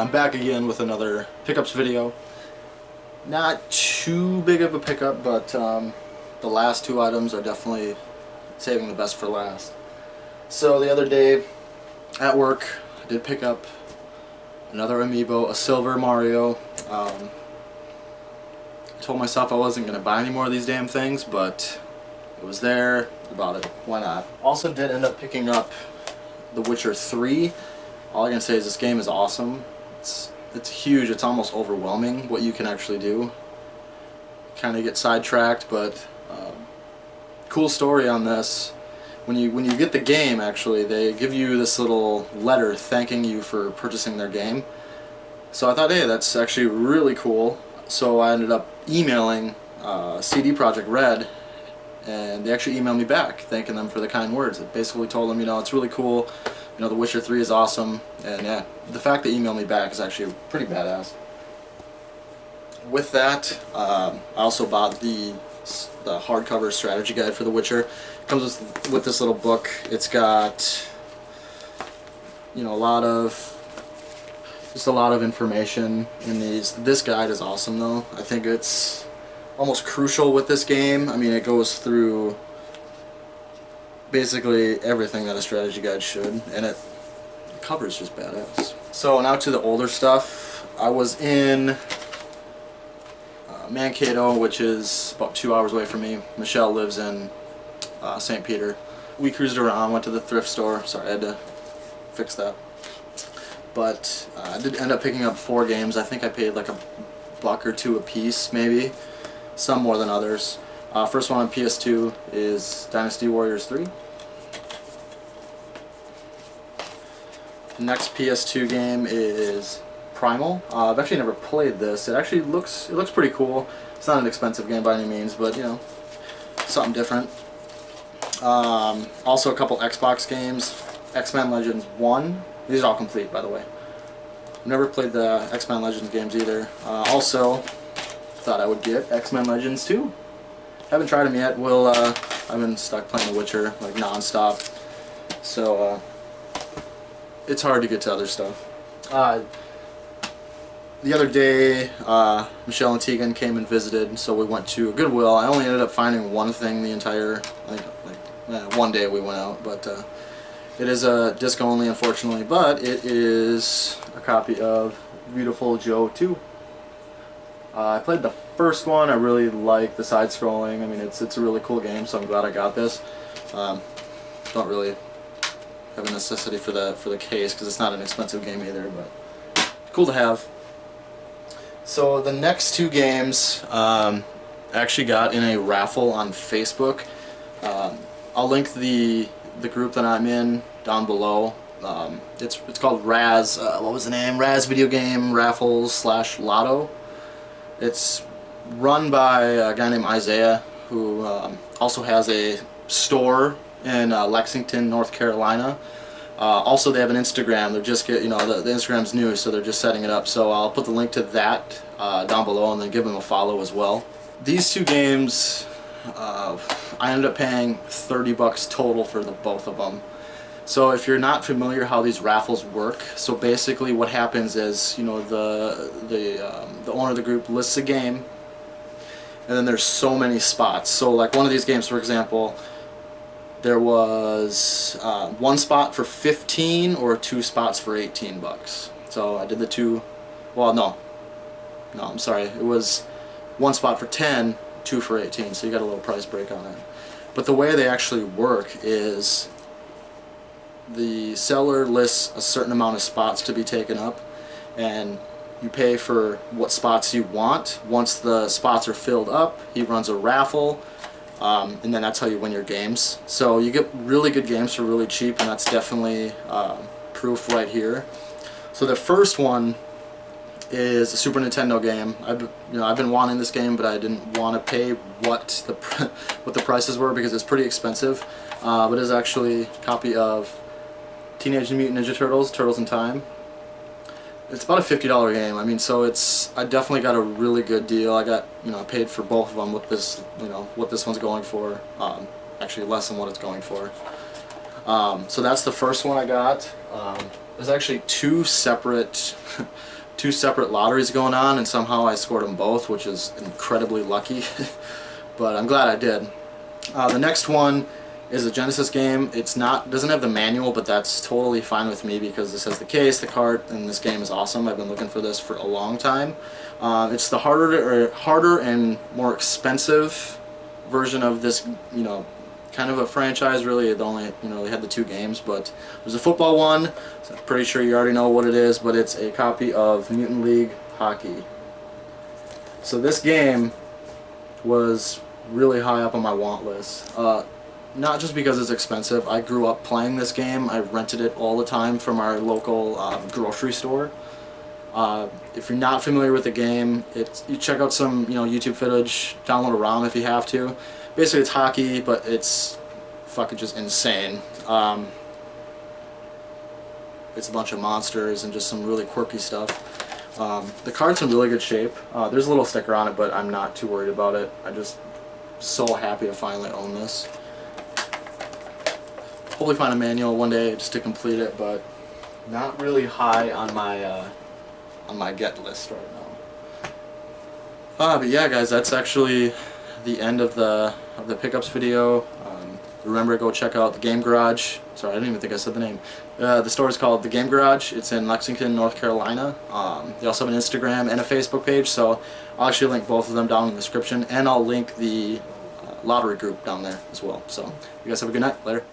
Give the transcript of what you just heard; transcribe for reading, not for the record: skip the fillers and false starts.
I'm back again with another pickups video. Not too big of a pickup, but the last two items are definitely saving the best for last. So the other day at work, I did pick up another amiibo, a silver Mario. I told myself I wasn't going to buy any more of these damn things, but it was there, I bought it. Why not? Also did end up picking up The Witcher 3. All I can say is this game is awesome. It's huge. It's almost overwhelming what you can actually do. Kind of get sidetracked, but cool story on this. When you get the game, actually, they give you this little letter thanking you for purchasing their game. So I thought, hey, that's actually really cool. So I ended up emailing CD Projekt Red, and they actually emailed me back thanking them for the kind words. It basically told them, it's really cool. The Witcher 3 is awesome, and yeah, the fact they emailed me back is actually pretty badass. With that, I also bought the hardcover strategy guide for The Witcher. It comes with this little book. It's got a lot of information in these. This guide is awesome though. I think it's almost crucial with this game. I mean, it goes through basically everything that a strategy guide should, and the cover is just badass. So now to the older stuff. I was in Mankato, which is about 2 hours away from me. Michelle lives in St. Peter. We cruised around, went to the thrift store. Sorry, I had to fix that. But I did end up picking up 4 games. I think I paid like $1 or $2 a piece, maybe. Some more than others. First one on PS2 is Dynasty Warriors 3. The next PS2 game is Primal. I've actually never played this. It actually looks pretty cool. It's not an expensive game by any means, but something different. Also a couple Xbox games. X-Men Legends 1. These are all complete, by the way. I've never played the X-Men Legends games either. Also thought I would get X-Men Legends 2. Haven't tried them yet. I've been stuck playing The Witcher like non-stop, so it's hard to get to other stuff. The other day, Michelle and Tegan came and visited, so we went to Goodwill. I only ended up finding one thing the entire, one day we went out, but it is a disc only, unfortunately. But it is a copy of Beautiful Joe 2. I played the first one. I really like the side-scrolling. I mean, it's a really cool game, so I'm glad I got this. Don't really have a necessity for the case because it's not an expensive game either, but cool to have. So the next 2 games actually got in a raffle on Facebook. I'll link the group that I'm in down below. It's called Raz. What was the name? Raz Video Game Raffles / Lotto. It's run by a guy named Isaiah, who also has a store in Lexington, North Carolina. Also, they have an Instagram. They're just the Instagram's new, so they're just setting it up. So I'll put the link to that down below, and then give them a follow as well. These 2 games, I ended up paying $30 total for both of them. So if you're not familiar how these raffles work, so basically what happens is, the owner of the group lists a game, and then there's so many spots. So like one of these games, for example, there was 1 spot for 15 or 2 spots for $18. So I did the 2. Well, no, I'm sorry. It was 1 spot for 10, 2 for 18. So you got a little price break on it. But the way they actually work is the seller lists a certain amount of spots to be taken up, and you pay for what spots you want. Once the spots are filled up, he runs a raffle, and then that's how you win your games. So you get really good games for really cheap, and that's definitely proof right here. So the first one is a Super Nintendo game. I've been wanting this game, but I didn't want to pay what the prices were because it's pretty expensive. But it's actually a copy of Teenage Mutant Ninja Turtles: Turtles in Time. It's about a $50 game. I mean, so I definitely got a really good deal. I paid for both of them with this, what this one's going for. Actually less than what it's going for. So that's the first one I got. There's actually 2 separate 2 separate lotteries going on, and somehow I scored them both, which is incredibly lucky. But I'm glad I did. The next one is a Genesis game. Doesn't have the manual, but that's totally fine with me because this has the case, the cart, and this game is awesome. I've been looking for this for a long time. It's the harder and more expensive version of this, kind of a franchise. Really, they had the 2 games, but there's a football one. So I'm pretty sure you already know what it is, but it's a copy of Mutant League Hockey. So this game was really high up on my want list. Not just because it's expensive. I grew up playing this game. I rented it all the time from our local grocery store. If you're not familiar with the game, you check out some YouTube footage, download a ROM if you have to. Basically it's hockey, but it's fucking just insane. It's a bunch of monsters and just some really quirky stuff. The card's in really good shape. There's a little sticker on it, but I'm not too worried about it. I'm just so happy to finally own this. Hopefully find a manual one day just to complete it, but not really high on my get list right now. But yeah, guys, that's actually the end of the pickups video. Remember, go check out the Game Garage. Sorry, I didn't even think I said the name. The store is called the Game Garage. It's in Lexington, North Carolina. They also have an Instagram and a Facebook page, so I'll actually link both of them down in the description, and I'll link the lottery group down there as well. So you guys have a good night. Later.